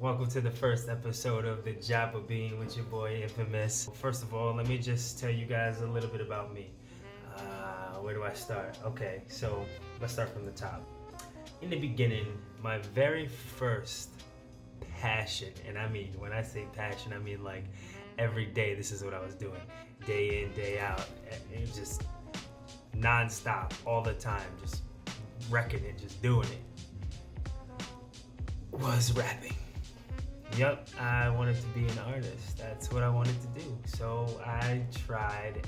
Welcome to the first episode of the Job of Being with your boy Infamous. First of all, let me just tell you guys a little bit about me. Where do I start? Okay, so let's start from the top. In the beginning, my very first passion, and I mean, when I say passion, I mean like every day this is what I was doing. Day in, day out. It was just non-stop, all the time, just wrecking it, just doing it. Was rapping. Yep, I wanted to be an artist. That's what I wanted to do. So I tried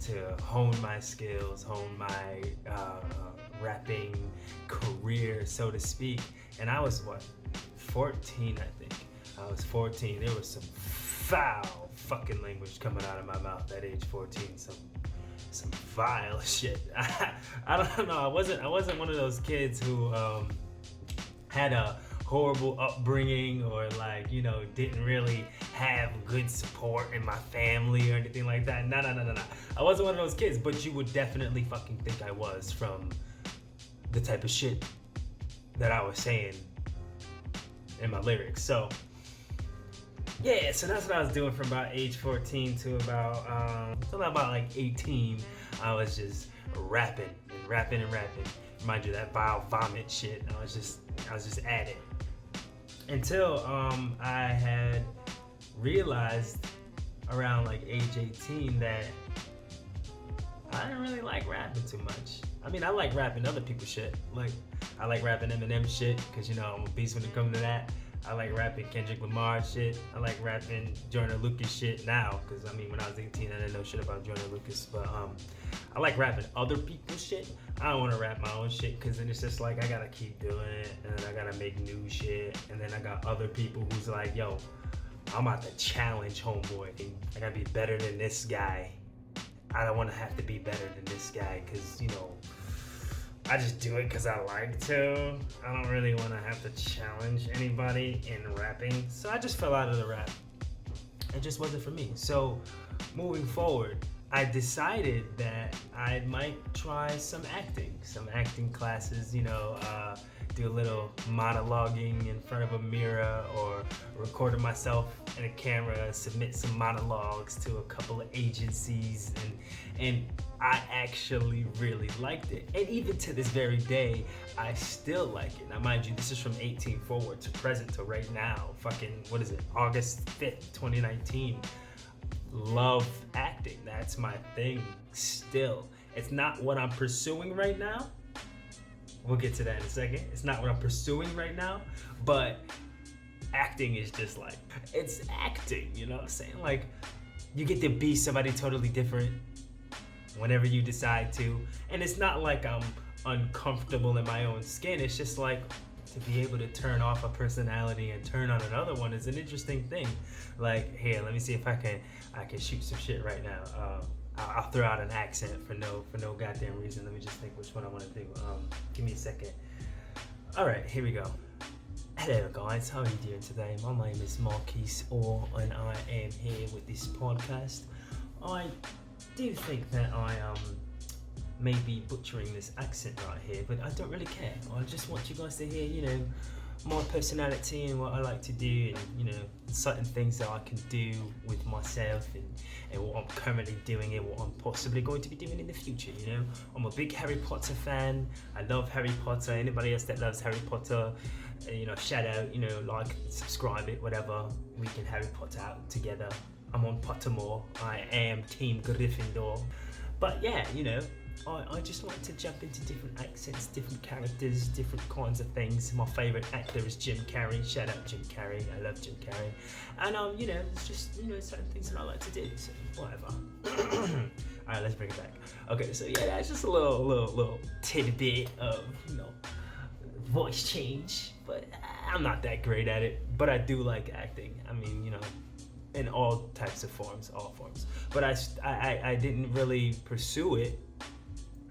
to hone my skills, hone my rapping career, so to speak. And I was 14, I think. I was 14. There was some foul fucking language coming out of my mouth at age 14. Some vile shit. I don't know. I wasn't one of those kids who had a horrible upbringing or didn't really have good support in my family or anything like that. No. I wasn't one of those kids, but you would definitely fucking think I was from the type of shit that I was saying in my lyrics. So yeah, so that's what I was doing from about age 14 to about like 18. I was just rapping. Mind you, that vile vomit shit. I was just at it. Until I had realized around like age 18 that I didn't really like rapping too much. I mean, I like rapping other people's shit. Like, I like rapping Eminem shit, because, I'm a beast when it comes to that. I like rapping Kendrick Lamar shit. I like rapping Joyner Lucas shit now, because, when I was 18, I didn't know shit about Joyner Lucas. But I like rapping other people's shit. I don't want to rap my own shit, because then it's just like I gotta keep doing it, and then I gotta make new shit, and then I got other people who's like, yo, I'm about to challenge homeboy. I gotta be better than this guy. I don't want to have to be better than this guy, because, I just do it because I like to. I don't really want to have to challenge anybody in rapping. So I just fell out of the rap. It just wasn't for me. So moving forward, I decided that I might try some acting classes, do a little monologuing in front of a mirror or recording myself in a camera, submit some monologues to a couple of agencies, and I actually really liked it. And even to this very day, I still like it. Now, mind you, this is from 18 forward to present to right now. August 5th, 2019. Love acting. That's my thing still. It's not what I'm pursuing right now. We'll get to that in a second. It's not what I'm pursuing right now, but acting is just like, it's acting, you know what I'm saying? Like, you get to be somebody totally different whenever you decide to. And it's not like I'm uncomfortable in my own skin. It's just like, to be able to turn off a personality and turn on another one is an interesting thing. Like, here, let me see if I can shoot some shit right now. I'll throw out an accent for no goddamn reason. Let me just think which one I want to do. Give me a second. All right, here we go. Hello guys, how are you doing today? My name is Marquise Orr, and I am here with this podcast. I do think that I may be butchering this accent right here, but I don't really care. I just want you guys to hear, my personality and what I like to do, and certain things that I can do with myself, and what I'm currently doing and what I'm possibly going to be doing in the future. I'm a big Harry Potter fan. I love Harry Potter. Anybody else that loves Harry Potter, shout out, like, subscribe it, whatever. We can Harry Potter out together. I'm on Pottermore. I am Team Gryffindor. But yeah, I just like to jump into different accents, different characters, different kinds of things. My favourite actor is Jim Carrey. Shout out Jim Carrey. I love Jim Carrey. And it's just certain things that I like to do. So whatever. All right, let's bring it back. Okay, so yeah, that's just a little tidbit of voice change. But I'm not that great at it. But I do like acting. In all types of forms, all forms. But I didn't really pursue it,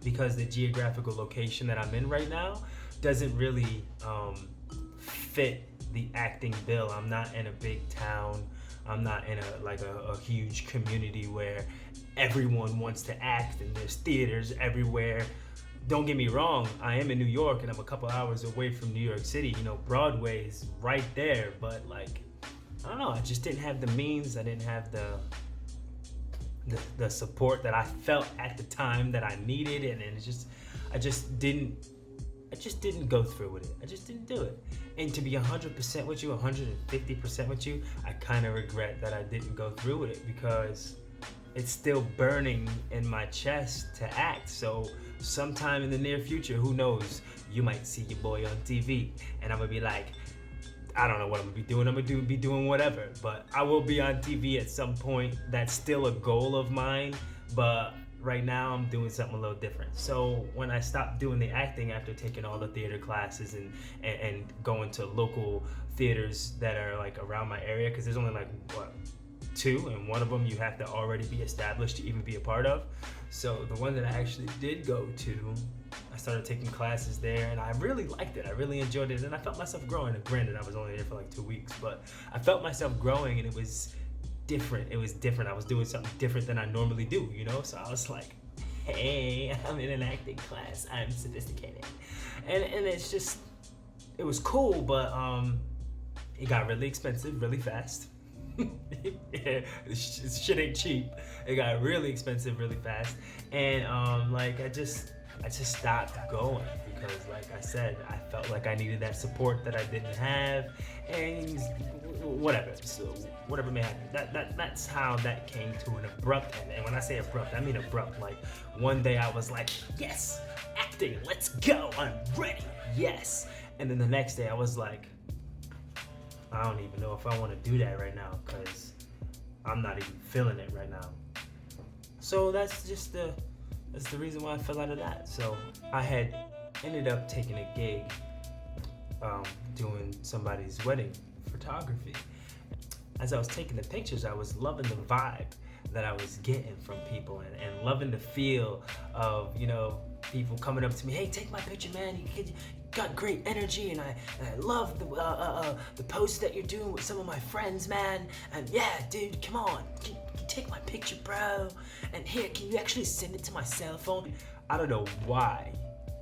because the geographical location that I'm in right now doesn't really fit the acting bill. I'm not in a big town. I'm not in a huge community where everyone wants to act and there's theaters everywhere. don't get me wrong, I am in New York and I'm a couple hours away from New York City. Broadway's right there, but like, I don't know, I just didn't have the means. I didn't have the support that I felt at the time that I needed, and I just didn't go through with it. I just didn't do it. And to be 100% with you, 150% with you, I kind of regret that I didn't go through with it, because it's still burning in my chest to act. So sometime in the near future, who knows, you might see your boy on TV, and I'm gonna be like, I don't know what I'm gonna be doing. I'm gonna be doing whatever, but I will be on TV at some point. That's still a goal of mine, but right now I'm doing something a little different. So when I stopped doing the acting after taking all the theater classes and going to local theaters that are like around my area, because there's only like two, and one of them you have to already be established to even be a part of. So the one that I actually did go to, I started taking classes there, and I really liked it. I really enjoyed it, and I felt myself growing. And granted, I was only there for like 2 weeks, but I felt myself growing, and it was different. It was different. I was doing something different than I normally do, So I was like, hey, I'm in an acting class. I'm sophisticated. And it was cool, but it got really expensive really fast. Shit ain't cheap. It got really expensive really fast, and I just stopped going, because like I said, I felt like I needed that support that I didn't have, and whatever. So whatever may happen, that's how that came to an abrupt end. And when I say abrupt, I mean abrupt. Like one day I was like, yes, acting, let's go, I'm ready, yes. And then the next day I was like, I don't even know if I want to do that right now, because I'm not even feeling it right now. So that's the reason why I fell out of that. So I had ended up taking a gig doing somebody's wedding photography. As I was taking the pictures, I was loving the vibe that I was getting from people, and loving the feel of, people coming up to me, hey, take my picture, man. You got great energy, and I love the post that you're doing with some of my friends, man. And yeah, dude, come on, can you take my picture, bro? And here, can you actually send it to my cell phone? I don't know why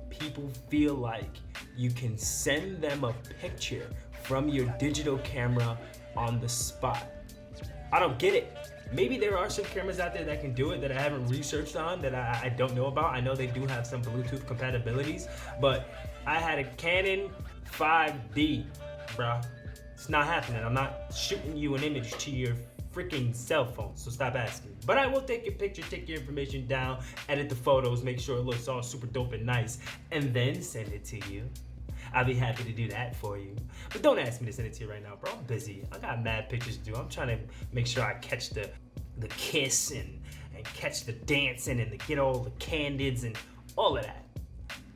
people feel like you can send them a picture from your digital camera on the spot. I don't get it. Maybe there are some cameras out there that can do it that I haven't researched on, that I don't know about. I know they do have some Bluetooth compatibilities, but I had a Canon 5D, bruh. It's not happening. I'm not shooting you an image to your freaking cell phone, so stop asking. But I will take your picture, take your information down, edit the photos, make sure it looks all super dope and nice, and then send it to you. I'll be happy to do that for you. But don't ask me to send it to you right now, bro. I'm busy. I got mad pictures to do. I'm trying to make sure I catch the kiss and catch the dancing and get all the candids and all of that.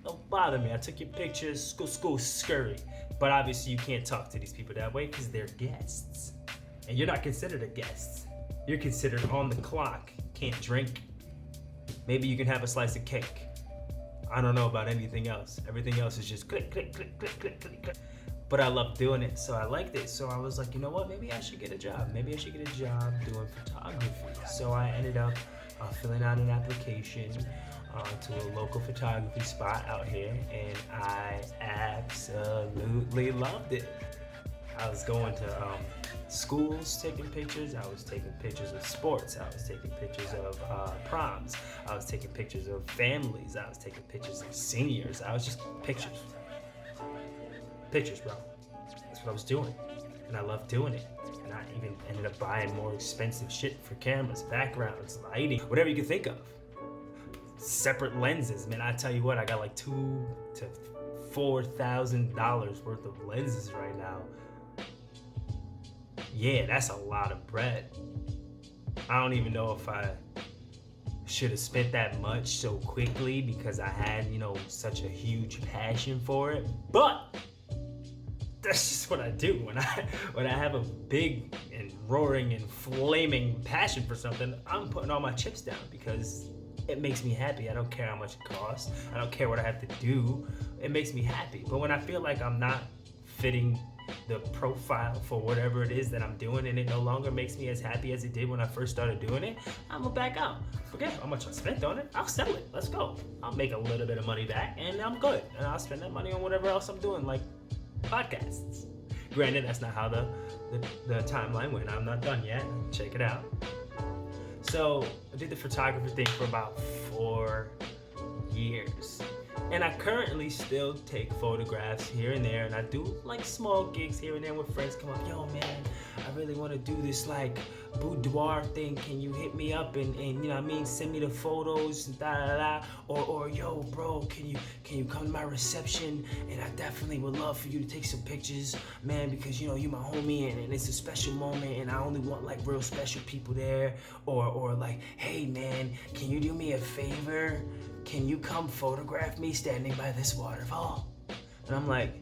Don't bother me. I took your pictures, school scurry. But obviously you can't talk to these people that way, because they're guests. And you're not considered a guest. You're considered on the clock. Can't drink. Maybe you can have a slice of cake. I don't know about anything else. Everything else is just click, click, click, click, click, click, click. But I love doing it, so I liked it. So I was like, you know what? Maybe I should get a job. Maybe I should get a job doing photography. So I ended up filling out an application to a local photography spot out here, and I absolutely loved it. I was going to schools taking pictures. I was taking pictures of sports. I was taking pictures of proms. I was taking pictures of families. I was taking pictures of seniors. I was just pictures. Pictures, bro. That's what I was doing. And I loved doing it. And I even ended up buying more expensive shit for cameras, backgrounds, lighting, whatever you can think of. Separate lenses, man. I tell you what, I got like $2,000 to $4,000 worth of lenses right now. Yeah, that's a lot of bread. I don't even know if I should have spent that much so quickly, because I had, such a huge passion for it. But that's just what I do. When I have a big and roaring and flaming passion for something, I'm putting all my chips down, because it makes me happy. I don't care how much it costs. I don't care what I have to do. It makes me happy. But when I feel like I'm not fitting the profile for whatever it is that I'm doing, and it no longer makes me as happy as it did when I first started doing it, I'm gonna back out. Forget how much I spent on it. I'll sell it. Let's go. I'll make a little bit of money back, and I'm good. And I'll spend that money on whatever else I'm doing, like podcasts. Granted, that's not how the timeline went. I'm not done yet. Check it out. So I did the photography thing for about 4 years. And I currently still take photographs here and there, and I do like small gigs here and there when friends come up. Yo, man, I really want to do this like boudoir thing. Can you hit me up and you know what I mean, send me the photos and da da da. Or yo, bro, can you come to my reception? And I definitely would love for you to take some pictures, man, because you know you my homie and it's a special moment, and I only want like real special people there. Or like, hey man, can you do me a favor? Can you come photograph me standing by this waterfall? And I'm like,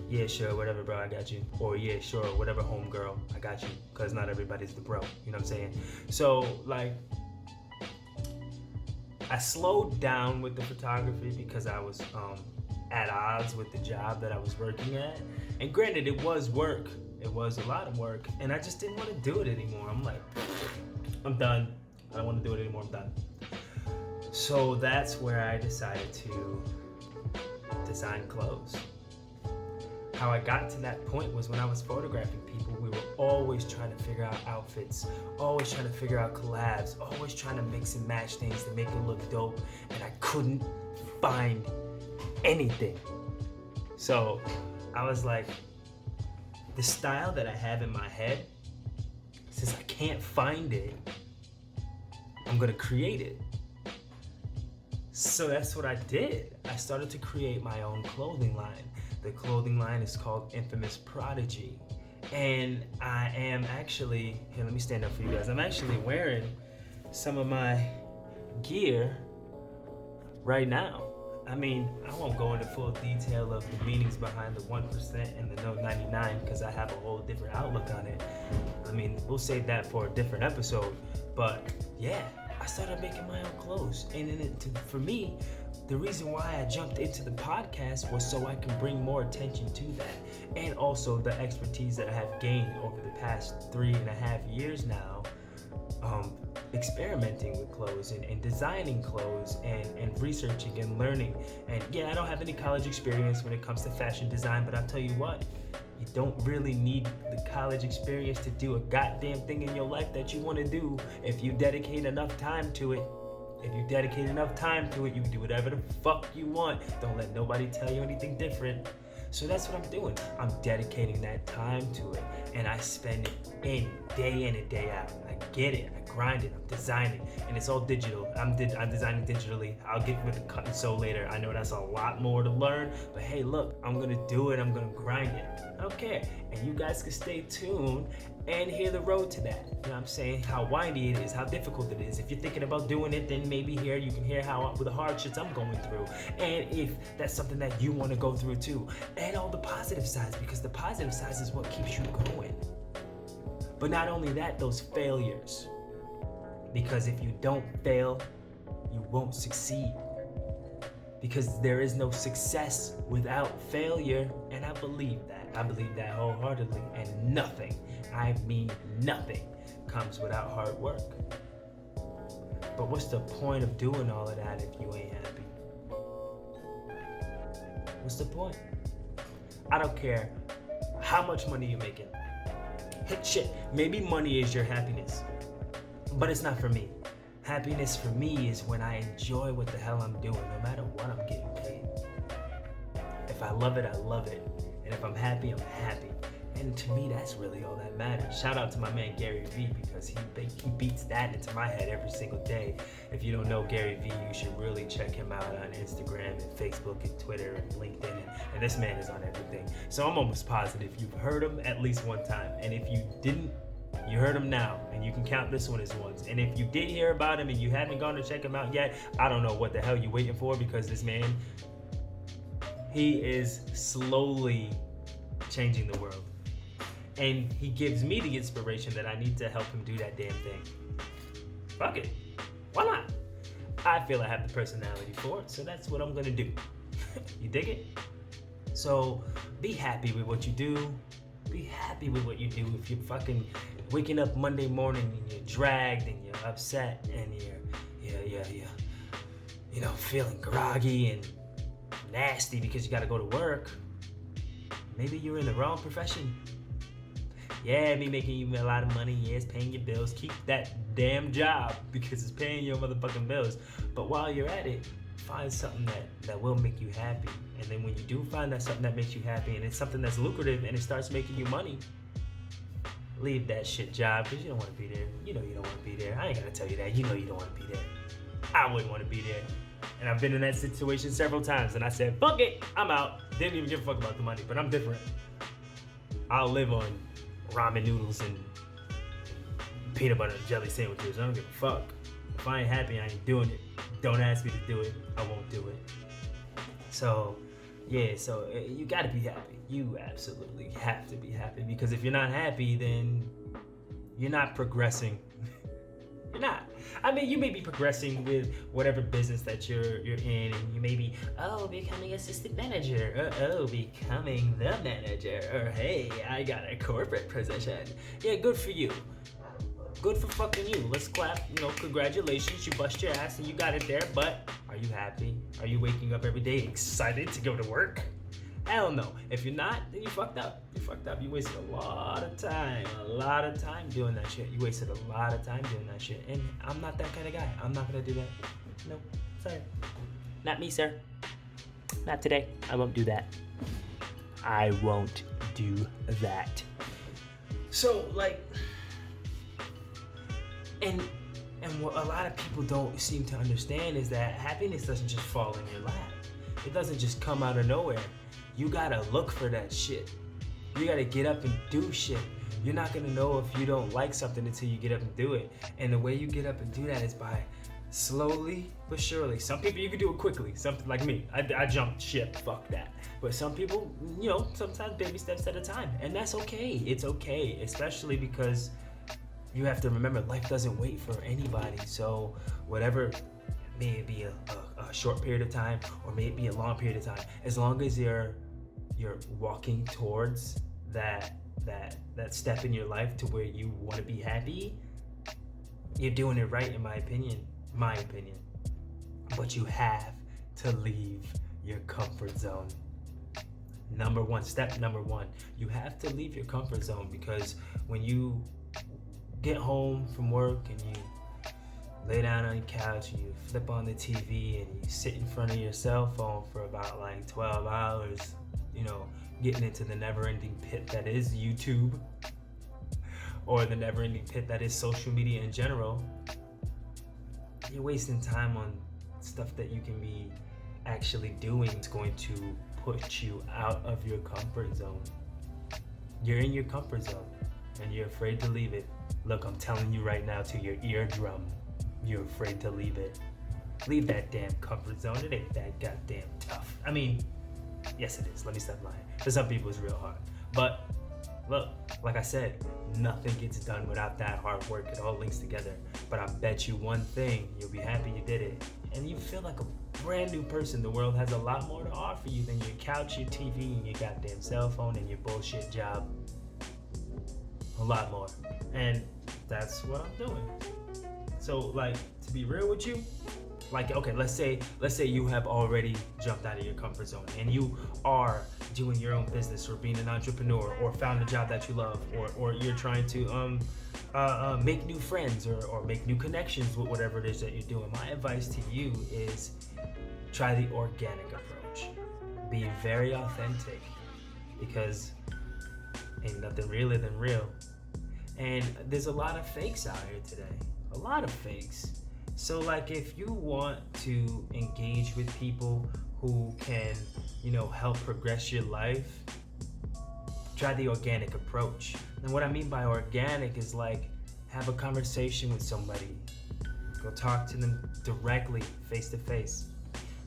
yeah, sure, whatever, bro, I got you. Or yeah, sure, whatever, homegirl, I got you. Because not everybody's the bro, you know what I'm saying? So, like, I slowed down with the photography because I was at odds with the job that I was working at. And granted, it was work. It was a lot of work. And I just didn't want to do it anymore. I'm like, I'm done. I don't want to do it anymore, I'm done. So that's where I decided to design clothes. How I got to that point was when I was photographing people, we were always trying to figure out outfits, always trying to figure out collabs, always trying to mix and match things to make it look dope, and I couldn't find anything. So I was like, the style that I have in my head, since I can't find it, I'm gonna create it. So that's what I did. I started to create my own clothing line. The clothing line is called Infamous Prodigy. And I am actually, here, let me stand up for you guys. I'm actually wearing some of my gear right now. I mean, I won't go into full detail of the meanings behind the 1% and the Note 99 because I have a whole different outlook on it. I mean, we'll save that for a different episode. But yeah, I started making my own clothes. And for me, the reason why I jumped into the podcast was so I can bring more attention to that. And also the expertise that I have gained over the past 3.5 years now, experimenting with clothes and designing clothes and researching and learning. And yeah, I don't have any college experience when it comes to fashion design, but I'll tell you what, you don't really need the college experience to do a goddamn thing in your life that you want to do if you dedicate enough time to it. If you dedicate enough time to it, you can do whatever the fuck you want. Don't let nobody tell you anything different. So that's what I'm doing. I'm dedicating that time to it, and I spend it in and day out. I get it, I grind it, I'm designing, and it's all digital. I'm designing digitally. I'll get with the cut and sew later. I know that's a lot more to learn, but hey, look, I'm gonna do it. I'm gonna grind it. I don't care, and you guys can stay tuned and hear the road to that. You know what I'm saying? How windy it is, how difficult it is. If you're thinking about doing it, then maybe here you can hear how with the hardships I'm going through, and if that's something that you want to go through too, and all the positive sides, because the positive sides is what keeps you going. But not only that, those failures, because if you don't fail, you won't succeed. Because there is no success without failure, and I believe that. I believe that wholeheartedly, and nothing, I mean nothing, comes without hard work. But what's the point of doing all of that if you ain't happy? What's the point? I don't care how much money you're making. Shit, maybe money is your happiness, but it's not for me. Happiness for me is when I enjoy what the hell I'm doing, no matter what I'm getting paid. If I love it, I love it. And if I'm happy, I'm happy. And to me, that's really all that matters. Shout out to my man Gary Vee, because he beats that into my head every single day. If you don't know Gary Vee, you should really check him out on Instagram and Facebook and Twitter and LinkedIn. And this man is on everything. So I'm almost positive you've heard him at least one time. And if you didn't, you heard him now, and you can count this one as once. And if you did hear about him and you haven't gone to check him out yet, I don't know what the hell you're waiting for, because this man, he is slowly changing the world. And he gives me the inspiration that I need to help him do that damn thing. Fuck it. Why not? I feel I have the personality for it, so that's what I'm gonna do. You dig it? So be happy with what you do. Be happy with what you do. If you're fucking waking up Monday morning and you're dragged and you're upset and you're feeling groggy and nasty because you gotta go to work, maybe you're in the wrong profession. Yeah, me making you a lot of money, yeah, it's paying your bills. Keep that damn job because it's paying your motherfucking bills. But while you're at it, find something that will make you happy. And then when you do find that something that makes you happy and it's something that's lucrative and it starts making you money, leave that shit job because you don't want to be there. You know you don't want to be there. I ain't gotta tell you that. You know you don't want to be there. I wouldn't want to be there. And I've been in that situation several times and I said, fuck it, I'm out. Didn't even give a fuck about the money, but I'm different. I'll live on ramen noodles and peanut butter and jelly sandwiches. I don't give a fuck. If I ain't happy, I ain't doing it. Don't ask me to do it. I won't do it. So, yeah, you gotta be happy. You absolutely have to be happy because if you're not happy, then you're not progressing. You're not. I mean, you may be progressing with whatever business that you're in, and you may be, becoming assistant manager, or becoming the manager, or hey, I got a corporate position. Yeah, good for you. Good for fucking you. Let's clap. Congratulations. You bust your ass and you got it there. But are you happy? Are you waking up every day excited to go to work? Hell no. If you're not, then you fucked up. You fucked up. You wasted a lot of time doing that shit. You wasted a lot of time doing that shit. And I'm not that kind of guy. I'm not gonna do that. No, sorry. Not me, sir. Not today. I won't do that. I won't do that. So, and what a lot of people don't seem to understand is that happiness doesn't just fall in your lap. It doesn't just come out of nowhere. You gotta look for that shit. You gotta get up and do shit. You're not gonna know if you don't like something until you get up and do it. And the way you get up and do that is by slowly but surely. Some people you can do it quickly. Something like me, I jumped ship. Fuck that. But some people, sometimes baby steps at a time, and that's okay. It's okay, especially because you have to remember life doesn't wait for anybody. So whatever, may it be a short period of time or may it be a long period of time, as long as you're walking towards that step in your life to where you want to be happy, you're doing it right, in my opinion. But you have to leave your comfort zone. Step number one, you have to leave your comfort zone, because when you get home from work and you lay down on your couch and you flip on the TV and you sit in front of your cell phone for about 12 hours, getting into the never-ending pit that is YouTube, or the never-ending pit that is social media in general, you're wasting time on stuff that you can be actually doing. It's going to put you out of your comfort zone. You're in your comfort zone and you're afraid to leave it. Look, I'm telling you right now to your eardrum, you're afraid to leave it. Leave that damn comfort zone. It ain't that goddamn tough. I mean, yes it is. Let me stop lying. For some people it's real hard. But look, like I said, nothing gets done without that hard work. It all links together. But I bet you one thing, you'll be happy you did it. And you feel like a brand new person. The world has a lot more to offer you than your couch, your TV, and your goddamn cell phone and your bullshit job. A lot more. And that's what I'm doing. So to be real with you, okay, let's say you have already jumped out of your comfort zone and you are doing your own business or being an entrepreneur or found a job that you love, or you're trying to make new friends or make new connections with whatever it is that you're doing. My advice to you is try the organic approach. Be very authentic, because ain't nothing realer than real. And there's a lot of fakes out here today. A lot of fakes. So if you want to engage with people who can, help progress your life, try the organic approach. And what I mean by organic is have a conversation with somebody. Go talk to them directly, face to face.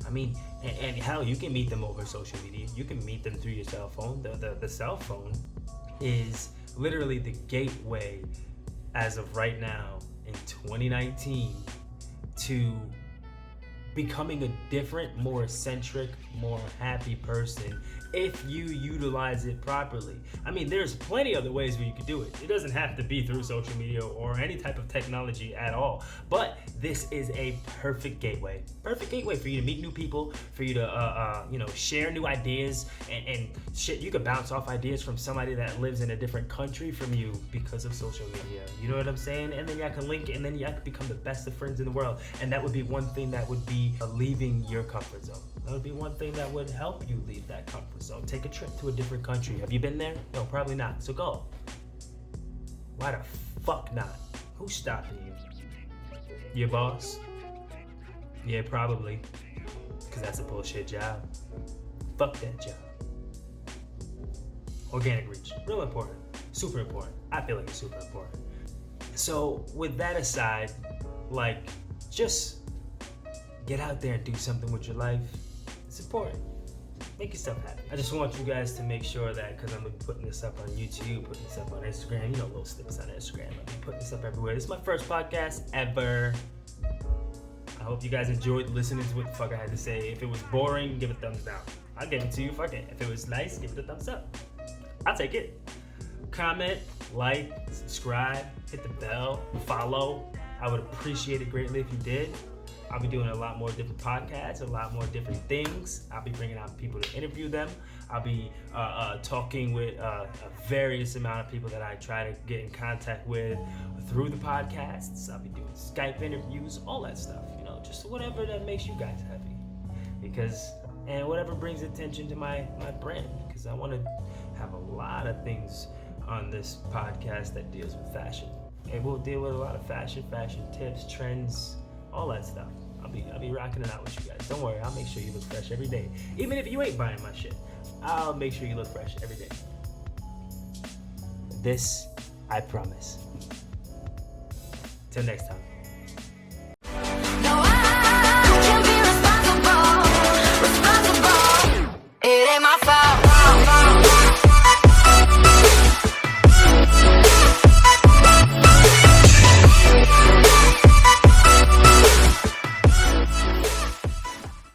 I mean, and hell, you can meet them over social media. You can meet them through your cell phone. The cell phone is literally the gateway, as of right now in 2019, to becoming a different, more eccentric, more happy person if you utilize it properly. I mean, there's plenty other ways where you could do it. It doesn't have to be through social media or any type of technology at all. But this is a perfect gateway. Perfect gateway for you to meet new people, for you to share new ideas and shit. You could bounce off ideas from somebody that lives in a different country from you because of social media. You know what I'm saying? And then y'all can link, and then y'all can become the best of friends in the world. And that would be one thing that would be leaving your comfort zone. That would be one thing that would help you leave that comfort zone. Take a trip to a different country. Have you been there? No, probably not. So go. Why the fuck not? Who's stopping you? Your boss? Yeah, probably. Because that's a bullshit job. Fuck that job. Organic reach. Real important. Super important. I feel like it's super important. So with that aside, like, just get out there and do something with your life. It's important. Make yourself happy. I just want you guys to make sure that, because I'm putting this up on YouTube, putting this up on Instagram, little snippets on Instagram. I'll be putting this up everywhere. This is my first podcast ever. I hope you guys enjoyed listening to what the fuck I had to say. If it was boring, give it a thumbs down. I'll give it to you. Fuck it. If it was nice, give it a thumbs up. I'll take it. Comment, like, subscribe, hit the bell, follow. I would appreciate it greatly if you did. I'll be doing a lot more different podcasts, a lot more different things. I'll be bringing out people to interview them. I'll be talking with a various amount of people that I try to get in contact with through the podcasts. I'll be doing Skype interviews, all that stuff, just whatever that makes you guys happy. And whatever brings attention to my brand, because I want to have a lot of things on this podcast that deals with fashion. And we'll deal with a lot of fashion tips, trends, all that stuff. I'll be rocking it out with you guys. Don't worry, I'll make sure you look fresh every day. Even if you ain't buying my shit, I'll make sure you look fresh every day. This, I promise. Till next time.